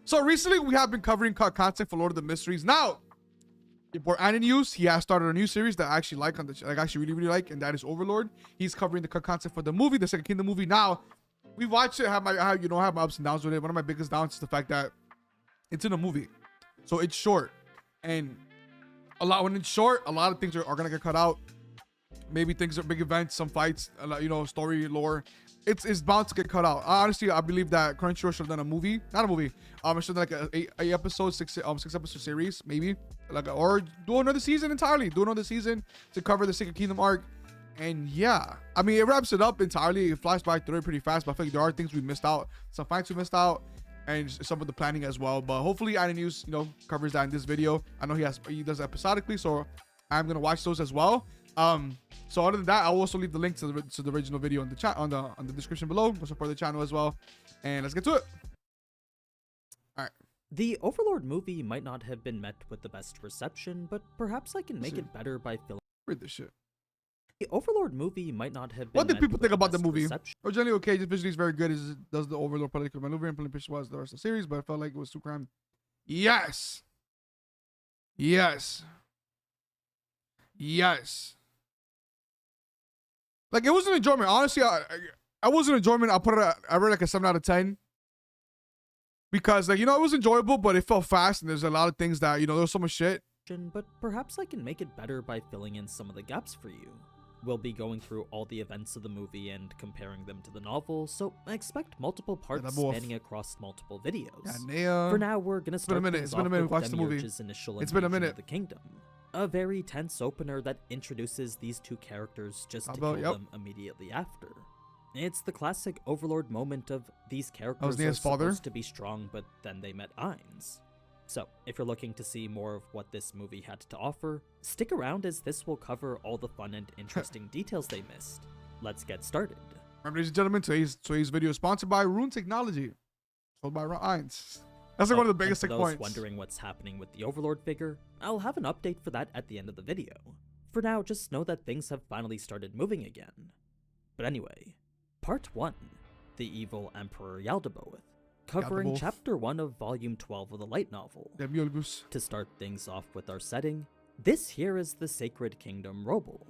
So recently we have been covering content for Lord of the Mysteries. Now, for News, he has started a new series that I actually like actually really like, and that is Overlord. He's covering the content for the movie, the Second Kingdom movie. Now, we watched it. Have my ups and downs with it. One of my biggest downs is the fact that it's in a movie, so it's short, and when it's short, a lot of things are gonna get cut out. Maybe things are big events, some fights, story lore. It's bound to get cut out. Honestly, I believe that Crunchyroll should have done a movie, not a movie. It should have done like a episode, six episode series, maybe, or do another season entirely. Do another season to cover the Second Kingdom arc. And yeah, I mean, it wraps it up entirely. It flies by through it pretty fast, but I feel like there are things we missed out, some fights we missed out, and some of the planning as well. But hopefully, News, covers that in this video. I know he does episodically, so I'm gonna watch those as well. So other than that, I'll also leave the link to the original video in the chat on the description below. Go support the channel as well, and let's get to it. All right. The Overlord movie might not have been met with the best reception, but perhaps I can make it better by filling. Read this shit. The Overlord movie might not have been. What did people think about the movie? Reception. Originally, okay, just visually is very good. Does the Overlord political maneuver and picture was the rest of the series, but I felt like it was too crammed. Yes. Yes. Yes. Like, it was an enjoyment. Honestly, I was an enjoyment. I read like a 7 out of 10. Because, it was enjoyable, but it felt fast. And there's a lot of things that, there was so much shit. But perhaps I can make it better by filling in some of the gaps for you. We'll be going through all the events of the movie and comparing them to the novel, so expect multiple parts spanning across multiple videos. Yeah, for now, we're gonna start It's been a minute. Watch the movie. Initial it's been a minute. Of the kingdom. A very tense opener that introduces these two characters just to kill them immediately after. It's the classic Overlord moment of these characters are supposed to be strong, but then they met Ainz. So, if you're looking to see more of what this movie had to offer, stick around as this will cover all the fun and interesting details they missed. Let's get started. Ladies and gentlemen, today's video is sponsored by Rune Technology, sold by Ainz. That's like one of the biggest points. For those wondering what's happening with the Overlord figure, I'll have an update for that at the end of the video. For now, just know that things have finally started moving again. But anyway, Part 1, The Evil Emperor Yaldabaoth, covering Chapter 1 of Volume 12 of the light novel. DEMIURGE. To start things off with our setting, this here is the Sacred Kingdom Roble.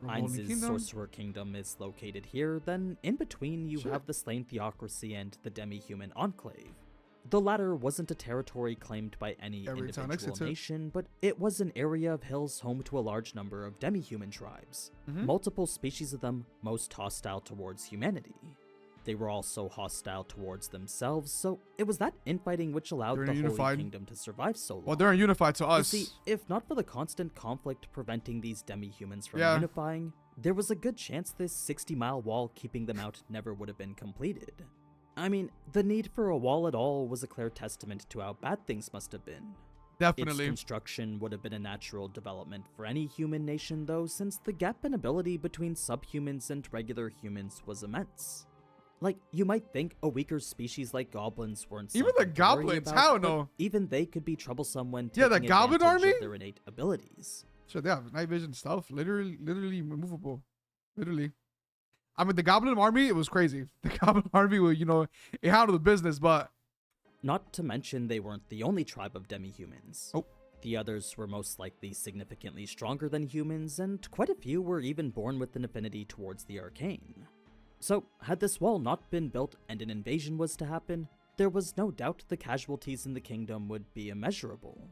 Ainz's Sorcerer Kingdom is located here, then in between you have the Slain Theocracy and the Demihuman Enclave. The latter wasn't a territory claimed by any individual nation, but it was an area of hills home to a large number of demi-human tribes. Multiple species of them, most hostile towards humanity. They were also hostile towards themselves, so it was that infighting which allowed the Holy Kingdom to survive so long. Well, they're unified to us. You see, if not for the constant conflict preventing these demi-humans from unifying, there was a good chance this 60-mile wall keeping them out never would have been completed. I mean, the need for a wall at all was a clear testament to how bad things must have been. Definitely. Its construction would have been a natural development for any human nation, though, since the gap in ability between subhumans and regular humans was immense. Like, you might think a weaker species like goblins weren't even the goblins, hell no. Even they could be troublesome when taking the goblin army of their innate abilities. Sure, they have night vision stuff, literally immovable, literally. I mean, the Goblin Army, it was crazy. The Goblin Army, it handled the business, but... Not to mention they weren't the only tribe of demi-humans. Oh. The others were most likely significantly stronger than humans, and quite a few were even born with an affinity towards the arcane. So, had this wall not been built and an invasion was to happen, there was no doubt the casualties in the kingdom would be immeasurable.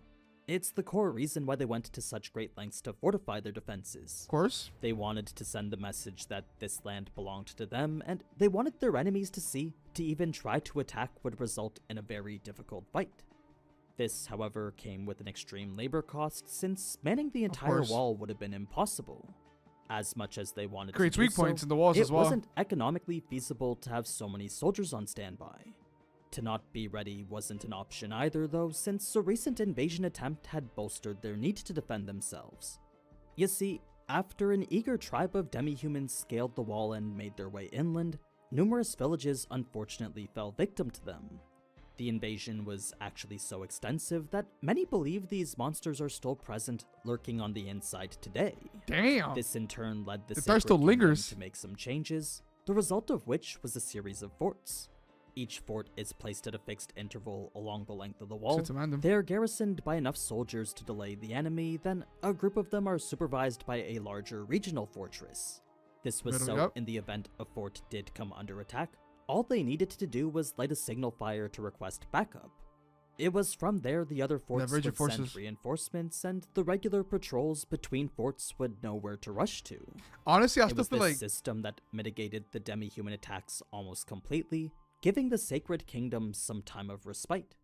It's the core reason why they went to such great lengths to fortify their defenses. Of course. They wanted to send the message that this land belonged to them, and they wanted their enemies to see to even try to attack would result in a very difficult fight. This, however, came with an extreme labor cost, since manning the entire wall would have been impossible. As much as they wanted creates to do weak points in the walls as well. It wasn't economically feasible to have so many soldiers on standby. To not be ready wasn't an option either, though, since a recent invasion attempt had bolstered their need to defend themselves. You see, after an eager tribe of demi-humans scaled the wall and made their way inland, numerous villages unfortunately fell victim to them. The invasion was actually so extensive that many believe these monsters are still present, lurking on the inside today. Damn! This in turn led the Sacred Kingdom to make some changes, the result of which was a series of forts. Each fort is placed at a fixed interval along the length of the wall. Shit's random. They are garrisoned by enough soldiers to delay the enemy, then a group of them are supervised by a larger regional fortress. This was so in the event a fort did come under attack, all they needed to do was light a signal fire to request backup. It was from there the other forts would send reinforcements, and the regular patrols between forts would know where to rush to. Honestly, I still feel like system that mitigated the demi-human attacks almost completely, giving the Sacred Kingdom some time of respite.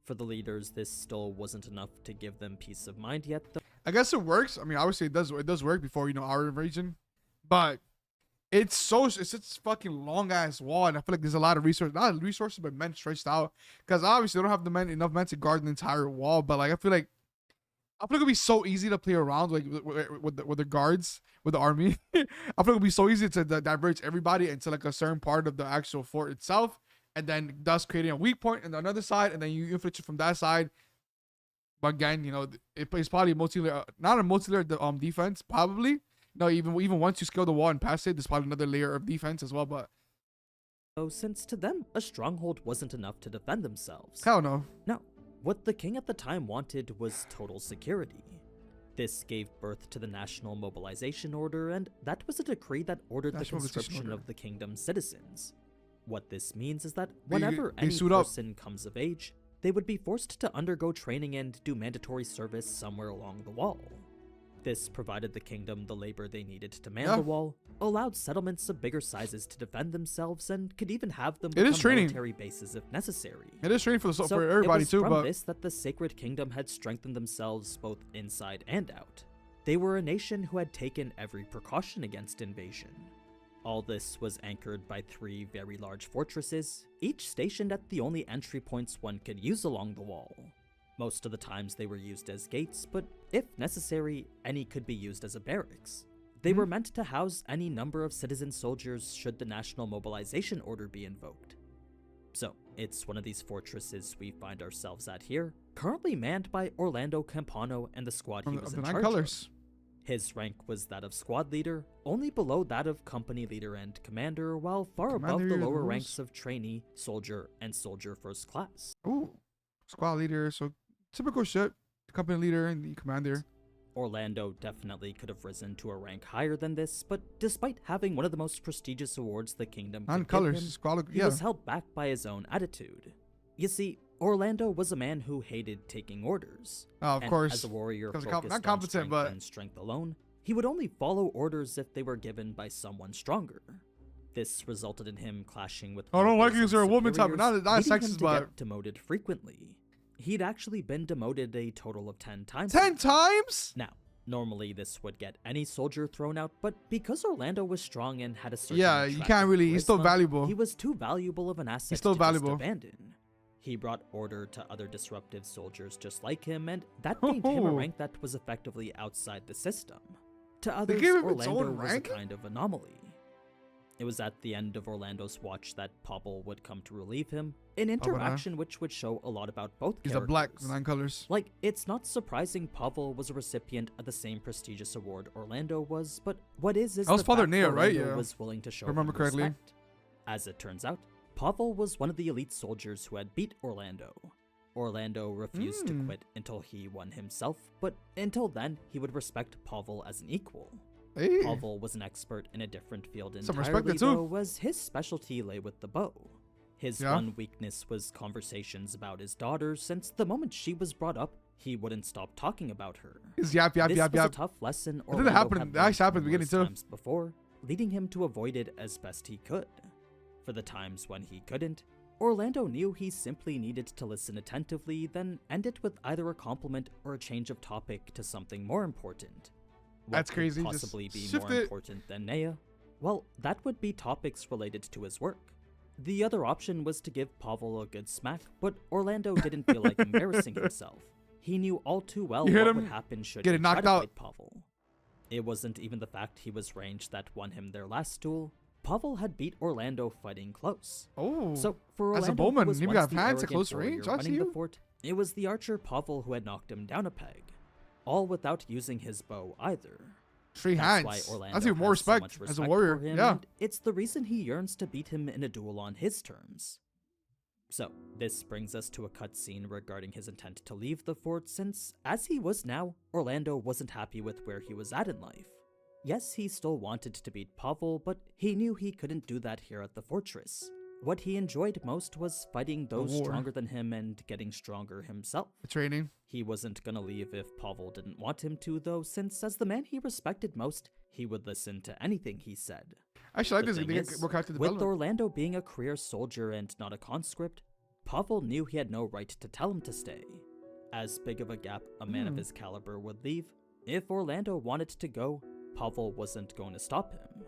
For the leaders, this still wasn't enough to give them peace of mind yet, though. I guess it works. I mean, obviously it does work before, you know, our invasion, but it's such fucking long ass wall, and I feel like there's a lot of resources, not resources, but men stretched out, because obviously they don't have enough men to guard the entire wall. But like I feel like it'd be so easy to play around like with the guards, with the army. I feel like it'd be so easy to diverge everybody into like a certain part of the actual fort itself, and then thus creating a weak point on the other side, and then you inflict it from that side. But again, you know, it's probably not a multi-layer defense, probably. No, even once you scale the wall and pass it, there's probably another layer of defense as well. But since to them a stronghold wasn't enough to defend themselves. Hell no. No, what the king at the time wanted was total security. This gave birth to the National Mobilization Order, and that was a decree that ordered the conscription of the kingdom's citizens. What this means is that whenever any person comes of age, they would be forced to undergo training and do mandatory service somewhere along the wall. This provided the kingdom the labor they needed to man the wall, allowed settlements of bigger sizes to defend themselves, and could even have them become military bases if necessary. It is training for everybody too. But this that the Sacred Kingdom had strengthened themselves both inside and out. They were a nation who had taken every precaution against invasion. All this was anchored by 3 very large fortresses, each stationed at the only entry points one could use along the wall. Most of the times they were used as gates, but if necessary, any could be used as a barracks. They were meant to house any number of citizen soldiers should the National Mobilization Order be invoked. So, it's one of these fortresses we find ourselves at here, currently manned by Orlando Campano and the squad he was in charge of. His rank was that of squad leader, only below that of company leader and commander, while far above the lower ranks of trainee, soldier, and soldier first class. Ooh, squad leader, so typical shit. The company leader and the commander. Orlando definitely could have risen to a rank higher than this, but despite having one of the most prestigious awards the kingdom could give him, he was held back by his own attitude. You see, Orlando was a man who hated taking orders. Oh, of course. As a warrior focused on strength and strength alone, he would only follow orders if they were given by someone stronger. This resulted in him clashing with I don't like you, a woman type, not sexist, but get demoted frequently. He'd actually been demoted a total of 10 times. 10 times? Now, normally this would get any soldier thrown out, but because Orlando was strong and had a certain you can't really, he's still valuable. He was too valuable of an asset he's still to valuable. Just abandon. He brought order to other disruptive soldiers just like him, and that gained him a rank that was effectively outside the system. To others, Orlando was a kind of anomaly. It was at the end of Orlando's watch that Pavle would come to relieve him, an interaction which would show a lot about both characters. He's a black, 9 colors. Like, it's not surprising Pavle was a recipient of the same prestigious award Orlando was, but what is the fact Orlando was willing to show him respect. As it turns out, Pavle was one of the elite soldiers who had beat Orlando. Orlando refused to quit until he won himself, but until then, he would respect Pavle as an equal. Pavle was an expert in a different field entirely, though, as his specialty lay with the bow. His one weakness was conversations about his daughter, since the moment she was brought up, he wouldn't stop talking about her. This was a tough lesson Orlando had learned numerous times before, leading him to avoid it as best he could. For the times when he couldn't, Orlando knew he simply needed to listen attentively, then end it with either a compliment or a change of topic to something more important. That's crazy. What could possibly be more important than Nea? Well, that would be topics related to his work. The other option was to give Pavle a good smack, but Orlando didn't feel like embarrassing himself. He knew all too well what would happen should he try to fight Pavle. It wasn't even the fact he was ranged that won him their last duel. Pavle had beat Orlando fighting close. Oh, so for Orlando, as a bowman, you got hands at close range. The fort, it was the archer Pavle who had knocked him down a peg, all without using his bow either. Free hands. That's even more respect as a warrior. Yeah, it's the reason he yearns to beat him in a duel on his terms. So, this brings us to a cutscene regarding his intent to leave the fort since, as he was now, Orlando wasn't happy with where he was at in life. Yes, he still wanted to beat Pavle, but he knew he couldn't do that here at the fortress. What he enjoyed most was fighting those stronger than him and getting stronger himself. The training. He wasn't gonna leave if Pavle didn't want him to, though, since as the man he respected most, he would listen to anything he said. Actually, I like this. With Orlando being a career soldier and not a conscript, Pavle knew he had no right to tell him to stay. As big of a gap a man of his caliber would leave, if Orlando wanted to go, Pavle wasn't going to stop him.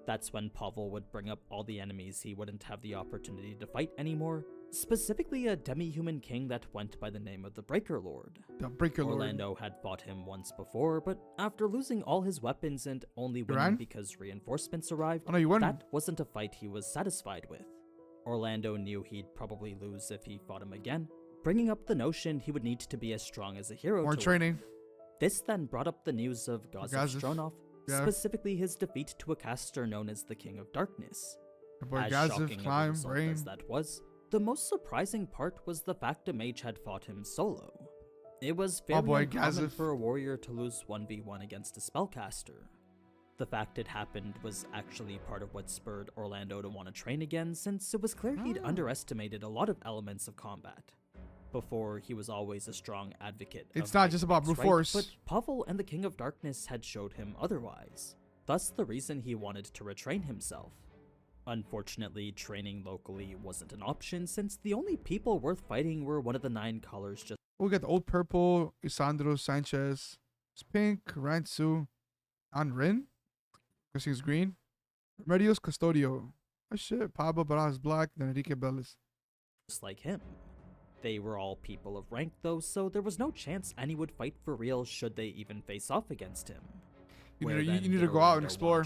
That's when Pavle would bring up all the enemies he wouldn't have the opportunity to fight anymore, specifically a demi-human king that went by the name of the Breaker Lord. The Breaker Lord. Orlando had fought him once before, but after losing all his weapons and only winning because reinforcements arrived, that wasn't a fight he was satisfied with. Orlando knew he'd probably lose if he fought him again, bringing up the notion he would need to be as strong as a hero. More training. Win. This then brought up the news of Gazif Stronov, specifically his defeat to a caster known as the King of Darkness. As shocking of a result as that was, the most surprising part was the fact a mage had fought him solo. It was very uncommon for a warrior to lose 1v1 against a spellcaster. The fact it happened was actually part of what spurred Orlando to want to train again, since it was clear he'd underestimated a lot of elements of combat. Before, he was always a strong advocate. It's not just about brute force. But Pavle and the King of Darkness had showed him otherwise. Thus the reason he wanted to retrain himself. Unfortunately, training locally wasn't an option, since the only people worth fighting were one of the 9 colors just— We got the Old Purple, Isandro Sanchez, Pink, Rantsu, Anrin, because he's green, Remedios Custodio. Oh shit, Pablo Braz Black, then Enrique Bellis. Just like him. They were all people of rank though, so there was no chance any would fight for real should they even face off against him. You need to go out and explore.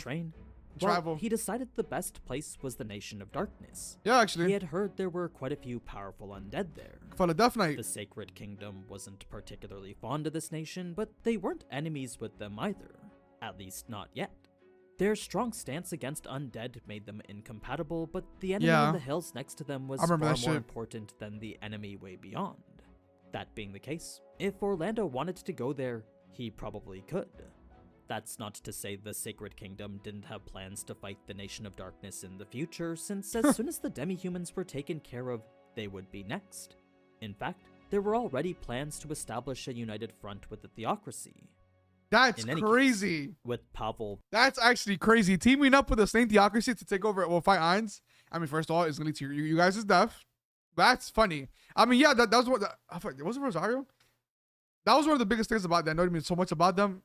Travel. Well, he decided the best place was the Nation of Darkness. Yeah, actually. He had heard there were quite a few powerful undead there. For the Death Knight. The Sacred Kingdom wasn't particularly fond of this nation, but they weren't enemies with them either. At least not yet. Their strong stance against undead made them incompatible, but the enemy in the hills next to them was far more important than the enemy way beyond. That being the case, if Orlando wanted to go there, he probably could. That's not to say the Sacred Kingdom didn't have plans to fight the Nation of Darkness in the future, since as soon as the demi-humans were taken care of, they would be next. In fact, there were already plans to establish a united front with the Theocracy. That's crazy. Case, with Pavle. That's actually crazy. Teaming up with the same Theocracy to take over, well, fight Ainz. I mean, first of all, it's going to lead to you guys' death. That's funny. I mean, yeah, that was what, was it Rosario? That was one of the biggest things about that. I know so much about them.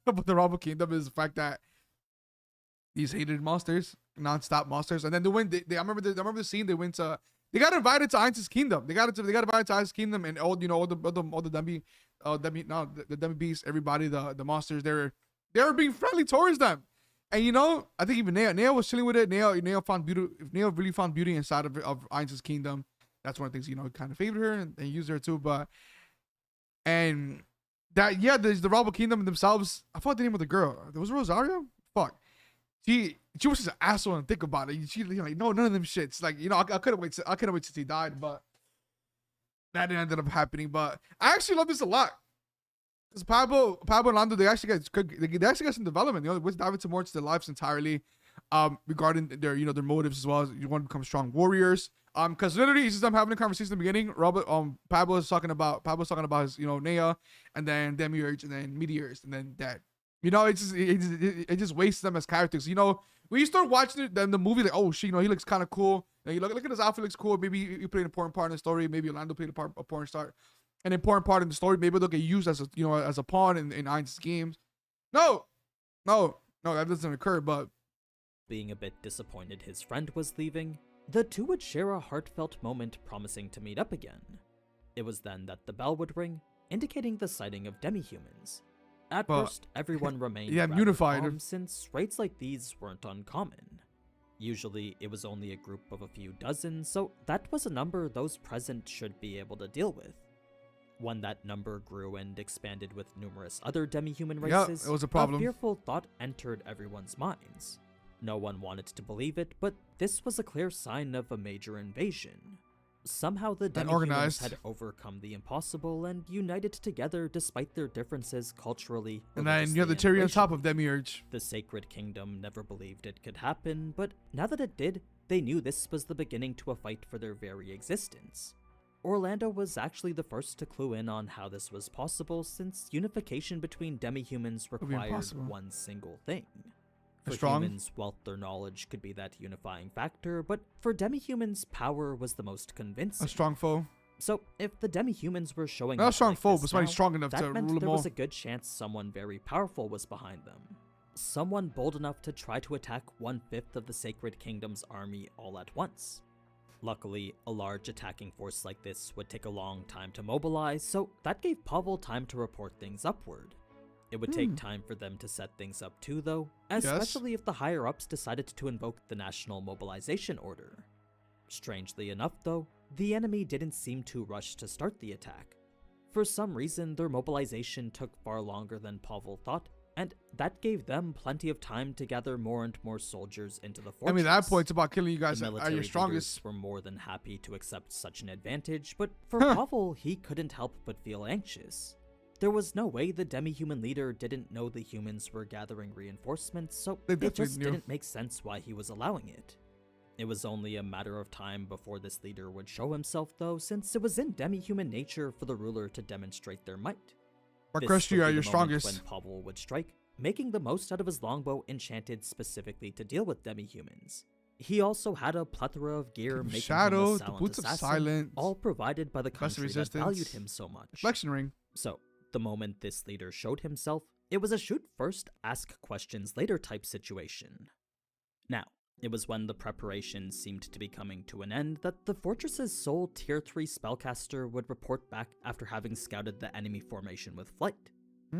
But the Robo Kingdom is the fact that these hated monsters, non-stop monsters, and then they went. I remember the scene. They went to. They got invited to Ainz's kingdom. They got invited to Ainz's kingdom, and all the demi beasts, everybody, the monsters. They were being friendly towards them, and I think even Nea was chilling with it. Nea found beauty. If Nea really found beauty inside of Ainz's kingdom, that's one of the things kind of favored her and used her too. There's the Robo Kingdom themselves. I forgot the name of the girl. Was it Rosario? Fuck. She was just an asshole and think about it. She like, no, none of them shits. Like, I couldn't wait. I couldn't wait till he died, but that ended up happening. But I actually love this a lot. Because Pablo and Lando, they actually got some development. Let's dive into more into their lives entirely. Regarding their their motives as well as you want to become strong warriors. Because literally it's just them having a conversation in the beginning. Pablo is talking about his Nea, and then Demiurge, and then Meteors, and then that. It just wastes them as characters. When you start watching the movie, like, oh shit, he looks kind of cool. Like, you look at his outfit, looks cool. Maybe he played an important part in the story. Maybe Orlando played an important part in the story. Maybe they'll get used as a pawn in Ainz's games. No, that doesn't occur. But being a bit disappointed his friend was leaving, the two would share a heartfelt moment promising to meet up again. It was then that the bell would ring, indicating the sighting of demi-humans. At first, everyone remained unified, calm, since raids like these weren't uncommon. Usually, it was only a group of a few dozen, so that was a number those present should be able to deal with. When that number grew and expanded with numerous other demi-human races, it was a problem. A fearful thought entered everyone's minds. No one wanted to believe it, but this was a clear sign of a major invasion. Somehow the And demihumans organized. had overcome the impossible and united together despite their differences culturally. And then you have the religiously, cherry and on top of racially. Demiurge. The Sacred Kingdom never believed it could happen, but now that it did, they knew this was the beginning to a fight for their very existence. Orlando was actually the first to clue in on how this was possible, since unification between demihumans be required impossible. one single thing. For Strong? humans, wealth or knowledge could be that unifying factor, but for demihumans, power was the most convincing. A strong foe. So, if the demihumans were showing Not a up strong like foe, this but somebody now, strong enough that to meant rule them there was all. a good chance someone very powerful was behind them. Someone bold enough to try to attack 1/5 of the Sacred Kingdom's army all at once. Luckily, a large attacking force like this would take a long time to mobilize, so that gave Pavle time to report things upward. It would take time for them to set things up too, though, especially if the higher-ups decided to invoke the National Mobilization Order. Strangely enough, though, the enemy didn't seem to rush to start the attack. For some reason, their mobilization took far longer than Pavle thought, and that gave them plenty of time to gather more and more soldiers into the fortress. I mean, at that point, it's about killing you guys The that are military your strongest. leaders were more than happy to accept such an advantage, but for Pavle, he couldn't help but feel anxious. There was no way the demi-human leader didn't know the humans were gathering reinforcements, so They it definitely just knew. didn't make sense why he was allowing it. It was only a matter of time before this leader would show himself, though, since it was in demi-human nature for the ruler to demonstrate their might. But This Crush, you would are be your the moment strongest. when Pavle would strike, making the most out of his longbow enchanted specifically to deal with demi-humans. He also had a plethora of gear, Keep making Shadow, him a the silent Boots of assassin, Silence, all provided by the Best country that resistance, valued him so much. Reflection Ring. So, the moment this leader showed himself, it was a shoot first, ask questions later type situation. Now, it was when the preparations seemed to be coming to an end that the fortress's sole tier 3 spellcaster would report back after having scouted the enemy formation with flight.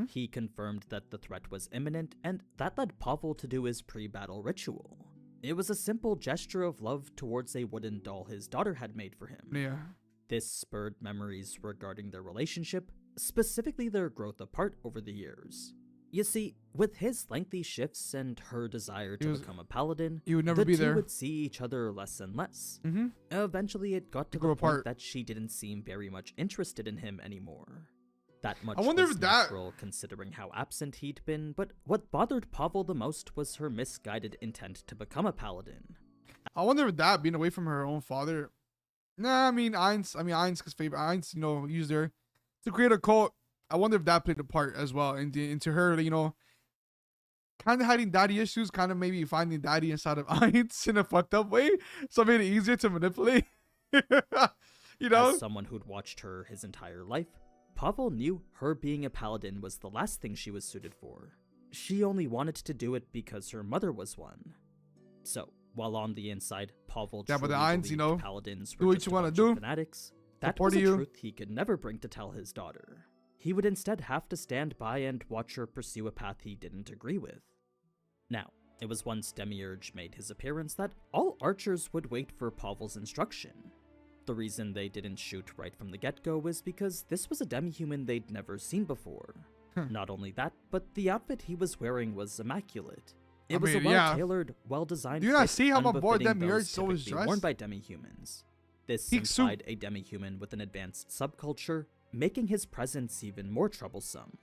He confirmed that the threat was imminent, and that led Pavle to do his pre-battle ritual. It was a simple gesture of love towards a wooden doll his daughter had made for him. Yeah. This spurred memories regarding their relationship, specifically their growth apart over the years. You see, with his lengthy shifts and her desire to become a paladin, He would never the be two there. would see each other less and less. Eventually, it got to They grew the point apart. that she didn't seem very much interested in him anymore. That much I wonder was if that- natural considering how absent he'd been, but what bothered Pavle the most was her misguided intent to become a paladin. I wonder if that being away from her own father. Nah, I mean Ainz, cause favorite Ainz, used her to create a cult. I wonder if that played a part as well into her, kind of having daddy issues, kind of maybe finding daddy inside of Ainz in a fucked up way, so it made it easier to manipulate. As someone who'd watched her his entire life, Pavle knew her being a paladin was the last thing she was suited for. She only wanted to do it because her mother was one. So, while on the inside, Pavle Yeah, but the truly Ainz, believed paladins do were what just you a wanna bunch of do. fanatics. That Support was a you. truth he could never bring to tell his daughter. He would instead have to stand by and watch her pursue a path he didn't agree with. Now, it was once Demirge made his appearance that all archers would wait for Pavle's instruction. The reason they didn't shoot right from the get-go was because this was a demi-human they'd never seen before. Not only that, but the outfit he was wearing was immaculate. It was a well-tailored, well-designed Do you not fit, see how my boy unbefitting Demirge those is always typically worn dressed? by demi-humans. This Peak suit. implied a demi-human with an advanced subculture, making his presence even more troublesome.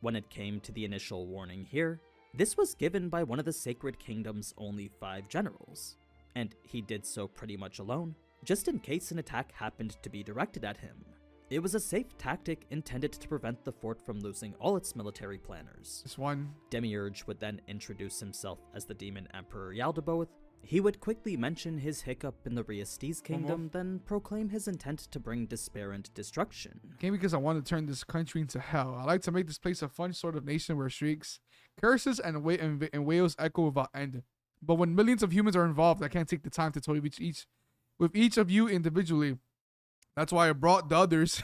When it came to the initial warning here, this was given by one of the Sacred Kingdom's only 5 generals, and he did so pretty much alone, just in case an attack happened to be directed at him. It was a safe tactic intended to prevent the fort from losing all its military planners. This one. Demiurge would then introduce himself as the demon Emperor Yaldabaoth. He would quickly mention his hiccup in the Riestes kingdom, then proclaim his intent to bring despair and destruction. Came because I want to turn this country into hell. I like to make this place a fun sort of nation where shrieks, curses, and wails echo without end. But when millions of humans are involved, I can't take the time to tell you with each of you individually. That's why I brought the others.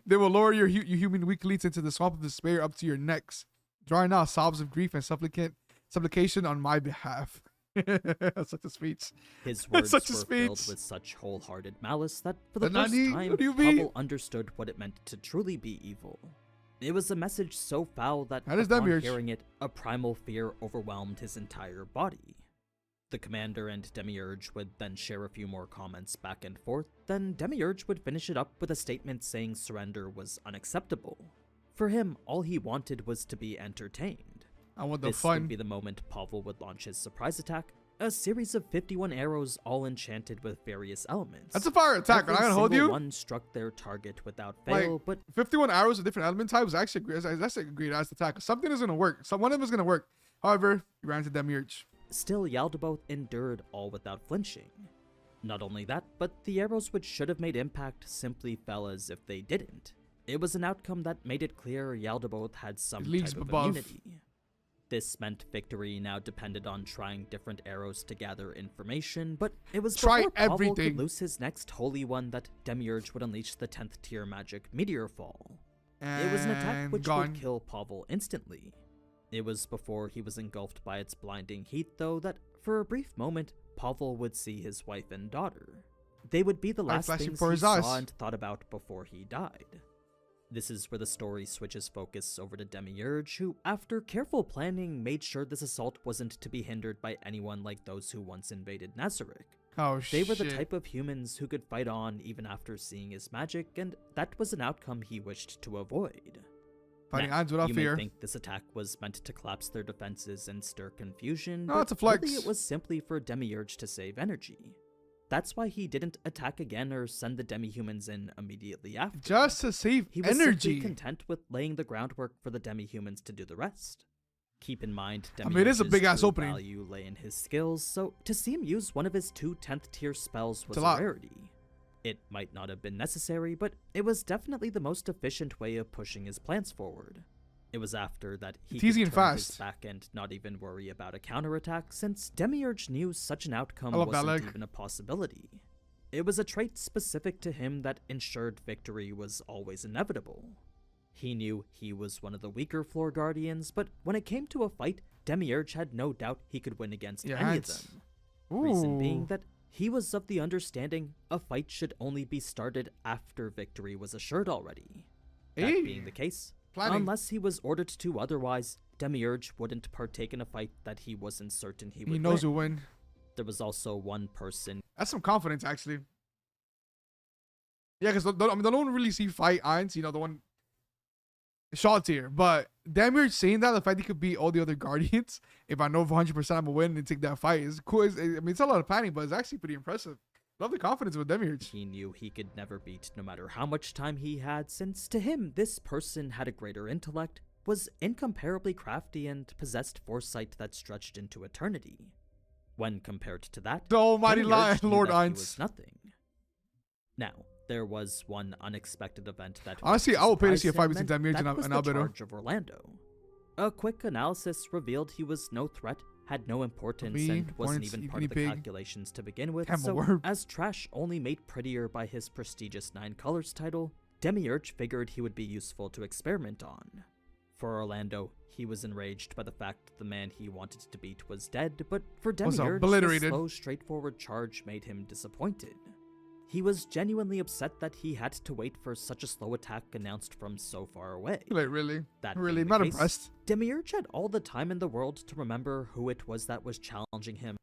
They will lower your human weaklings into the swamp of despair up to your necks, drawing out sobs of grief and supplication on my behalf. Such a speech. His words Such a were speech. filled with such wholehearted malice that for the But first Nani, time, what do you mean? Pavle understood what it meant to truly be evil. It was a message so foul that That is upon Demirge. hearing it, a primal fear overwhelmed his entire body. The commander and Demiurge would then share a few more comments back and forth, then Demiurge would finish it up with a statement saying surrender was unacceptable. For him, all he wanted was to be entertained. I want the this fun. would be the moment Pavle would launch his surprise attack, a series of 51 arrows all enchanted with various elements. That's a fire attack. I'm not gonna hold you. One struck their target without fail, but 51 arrows of different element types is actually that's a great ass attack. Something is gonna work. One of them is gonna work. However, he ran to Demirge. Still, Yaldabaoth endured all without flinching. Not only that, but the arrows which should have made impact simply fell as if they didn't. It was an outcome that made it clear Yaldabaoth had some type of immunity. This meant victory now depended on trying different arrows to gather information, but it was before Pavle could loose his next holy one that Demiurge would unleash the 10th tier magic Meteor Fall. It was an attack which would kill Pavle instantly. It was before he was engulfed by its blinding heat, though, that for a brief moment, Pavle would see his wife and daughter. They would be the last things he saw and thought about before he died. This is where the story switches focus over to Demiurge, who, after careful planning, made sure this assault wasn't to be hindered by anyone like those who once invaded Nazarick. They were the type of humans who could fight on even after seeing his magic, and that was an outcome he wished to avoid. Fighting odds without fear. You may think this attack was meant to collapse their defenses and stir confusion, no, it's a flex. Really it was simply for Demiurge to save energy. That's why he didn't attack again or send the demihumans in immediately after. Just to save energy. He was simply content with laying the groundwork for the demihumans to do the rest. Keep in mind, it is a big ass opening. Value lay in his skills, so to see him use one of his 2 10th tier spells was a rarity. It might not have been necessary, but it was definitely the most efficient way of pushing his plans forward. It was after that he could turn his back and not even worry about a counterattack, since Demiurge knew such an outcome wasn't even a possibility. It was a trait specific to him that ensured victory was always inevitable. He knew he was one of the weaker floor guardians, but when it came to a fight, Demirge had no doubt he could win against any of them. Reason being that he was of the understanding a fight should only be started after victory was assured already. That being the case, unless he was ordered to otherwise, Demiurge wouldn't partake in a fight that he wasn't certain he would win. He knows who'll win. There was also one person. That's some confidence, actually. Yeah, because I don't really see fight Ainz, the one shot tier. But Demirge saying that, the fact he could beat all the other guardians, if I know 100% I'm going to win and take that fight, is cool. It's a lot of planning, but it's actually pretty impressive. Love the confidence with Demirge. He knew he could never beat no matter how much time he had, since to him, this person had a greater intellect, was incomparably crafty, and possessed foresight that stretched into eternity. When compared to that, the almighty Lord Ainz was nothing. Now, there was one unexpected event that honestly, I will pay to see a fight between Demirge and Albedo. Charge of Orlando. A quick analysis revealed he was no threat, had no importance, and wasn't even part of the calculations to begin with, so as trash only made prettier by his prestigious 9 colors title, Demiurge figured he would be useful to experiment on. For Orlando, he was enraged by the fact the man he wanted to beat was dead, but for Demirge, the slow, straightforward charge made him disappointed. He was genuinely upset that he had to wait for such a slow attack announced from so far away. Like, really? Really? Not impressed. Demiurge had all the time in the world to remember who it was that was challenging him.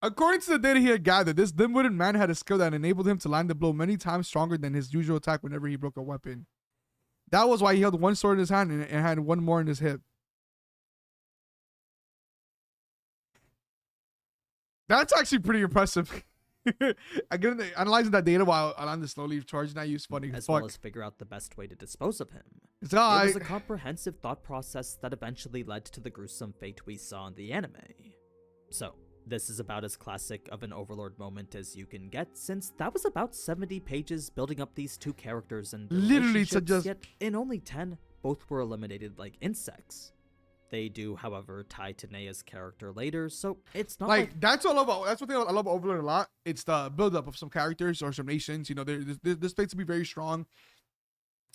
According to the data he had gathered, this dim-witted man had a skill that enabled him to land the blow many times stronger than his usual attack whenever he broke a weapon. That was why he held one sword in his hand and had one more in his hip. That's actually pretty impressive. Again, analyzing that data while Orlando slowly charging at you is funny. As well as figure out the best way to dispose of him. It was a comprehensive thought process that eventually led to the gruesome fate we saw in the anime. So, this is about as classic of an Overlord moment as you can get, since that was about 70 pages building up these 2 characters and literally yet in only 10, both were eliminated like insects. They do, however, tie to Nea's character later, so it's not like that's what I love about. That's one thing I love about Overlord a lot. It's the build-up of some characters or some nations. This place to be very strong,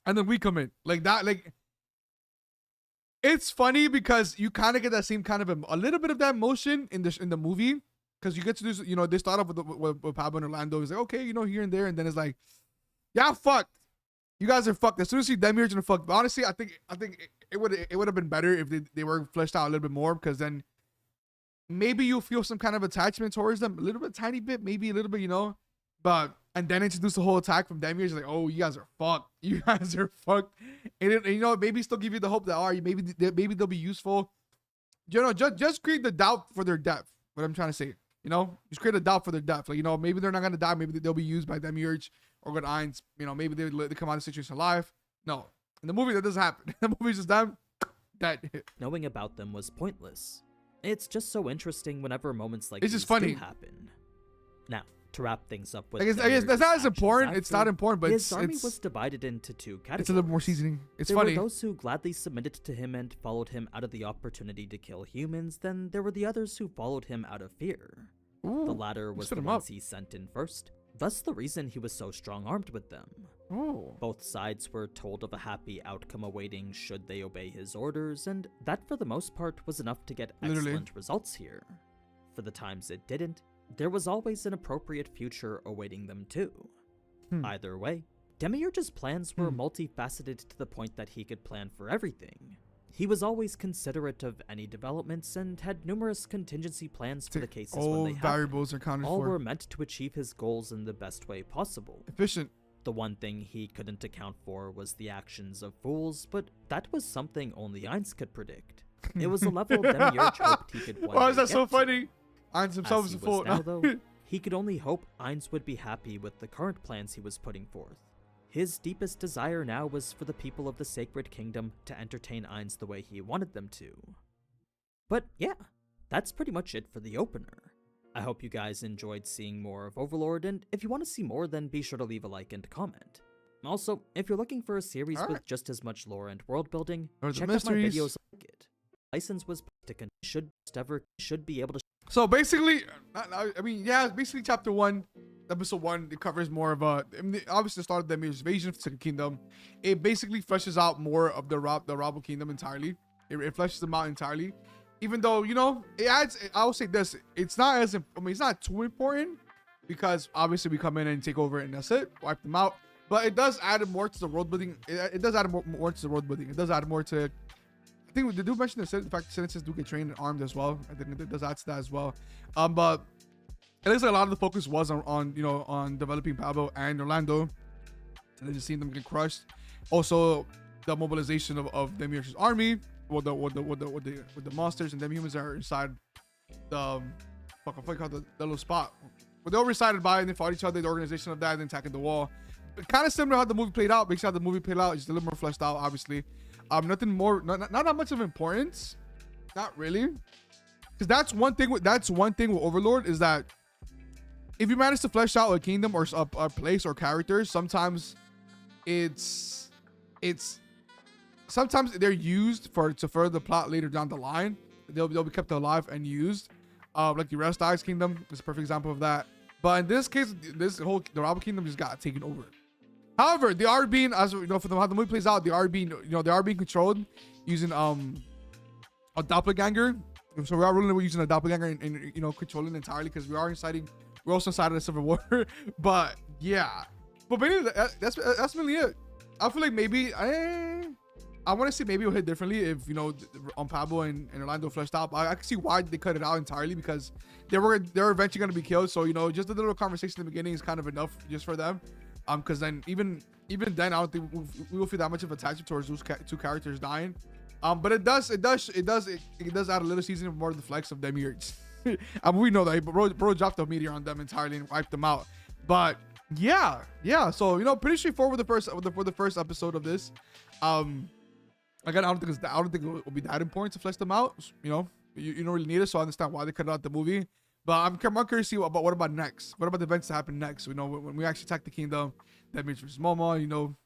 and then we come in like that. Like, it's funny because you kind of get that same kind of a little bit of that emotion in the movie, because you get to do. They start off with Pavle and Orlando. It's like, okay, here and there, and then it's like, yeah, fucked. You guys are fucked. As soon as you see Demirge and fucked. But honestly, I think it would have been better if they were fleshed out a little bit more, because then maybe you'll feel some kind of attachment towards them, a little bit, tiny bit, maybe a little bit, you know. But and then introduce the whole attack from Demirge, like, oh, you guys are fucked. You guys are fucked. And you know, maybe still give you the hope that, all right, maybe they'll be useful. You know, just create the doubt for their death. What I'm trying to say, you know, just create a doubt for their death. Like, you know, maybe they're not gonna die. Maybe they'll be used by Demiurge or good Ainz. You know, maybe they come out of the situation alive. No, in the movie that doesn't happen. The movie's just them dead. Knowing about them was pointless. It's just so interesting whenever moments like it's these just funny. do happen. Now, to wrap things up with, I guess that's not as important. It's not important, but his army was divided into two categories. It's a little more seasoning. It's there funny. There were those who gladly submitted to him and followed him out of the opportunity to kill humans. Then there were the others who followed him out of fear. Ooh, the latter was the ones he sent in first. Thus the reason he was so strong-armed with them. Oh. Both sides were told of a happy outcome awaiting should they obey his orders, and that for the most part was enough to get excellent results here. For the times it didn't, there was always an appropriate future awaiting them too. Either way, Demiurge's plans were multifaceted to the point that he could plan for everything. He was always considerate of any developments and had numerous contingency plans for the cases when they variables are counted all for. were meant to achieve his goals in the best way possible. Efficient. The one thing he couldn't account for was the actions of fools, but that was something only Ainz could predict. It was a level Demiurge hoped he could one Why is day that so get funny? to. Ainz himself As is he a was fool. now, though, he could only hope Ainz would be happy with the current plans he was putting forth. His deepest desire now was for the people of the Sacred Kingdom to entertain Ainz the way he wanted them to. But yeah, that's pretty much it for the opener. I hope you guys enjoyed seeing more of Overlord, and if you want to see more, then be sure to leave a like and comment. Also, if you're looking for a series with just as much lore and world building, check out my videos like it. License was to should be able to. So basically, I mean, yeah, basically chapter 1, episode 1, it covers more of a, I mean, obviously the start of the invasion of the Second Kingdom. It basically fleshes out more of the Rabble Kingdom entirely. It fleshes them out entirely. Even though, you know, it adds, I will say this, it's not as, I mean, it's not too important because obviously we come in and take over and that's it, wipe them out. But it does add more to the world building. It does add more to the world building. It does add more to, I think they do mention the fact sentences do get trained and armed as well. I think it does add to that as well. But it looks like a lot of the focus was on you know, on developing Pavle and Orlando, and then just seeing them get crushed. Also, the mobilization of Demirge's army, with the monsters and demihumans are inside the fuck, I forgot the little spot. But they all recited by and they fought each other. The organization of that and then attacking the wall. Kind of similar how the movie played out. Basically how the movie played out, just a little more fleshed out, obviously. Nothing more, not that much of importance, not really, because that's one thing with Overlord is that if you manage to flesh out a kingdom or a place or characters, sometimes sometimes they're used to further the plot later down the line. They'll be kept alive and used, like the Rest Eyes Kingdom is a perfect example of that. But in this case, the Rabble Kingdom just got taken over. However, they are being, as you know, for how the movie plays out, they are being controlled using a doppelganger. So we are really using a doppelganger and you know, controlling entirely because we're also inside of the Civil War. But yeah, but maybe that's really it. I feel like maybe I want to see maybe it'll hit differently if, you know, on Pablo and Orlando fleshed out. I can see why they cut it out entirely because they're eventually going to be killed. So, you know, just a little conversation in the beginning is kind of enough just for them. Because then even then, I don't think we will feel that much of attachment towards those two characters dying. But it does add a little seasoning more of the flex of Demirge. I mean, we know that bro dropped the meteor on them entirely and wiped them out. But yeah. So, you know, pretty straightforward for the first episode of this. Again, I don't think it will be that important to flesh them out. You know, you don't really need it, so I understand why they cut out the movie. But I'm curious to see what about next? What about the events that happen next? You know, when we actually attack the kingdom, that means versus Momo, you know,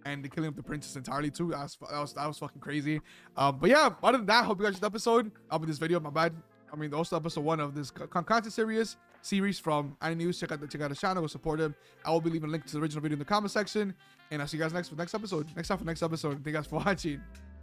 and the killing of the princess entirely too. That was fucking crazy. But yeah, other than that, I hope you guys enjoyed the episode. With this video, my bad. I mean, also episode 1 of this content series from Any News. Check out the channel, go support him. I will be leaving a link to the original video in the comment section, and I'll see you guys next episode. Thank you guys for watching.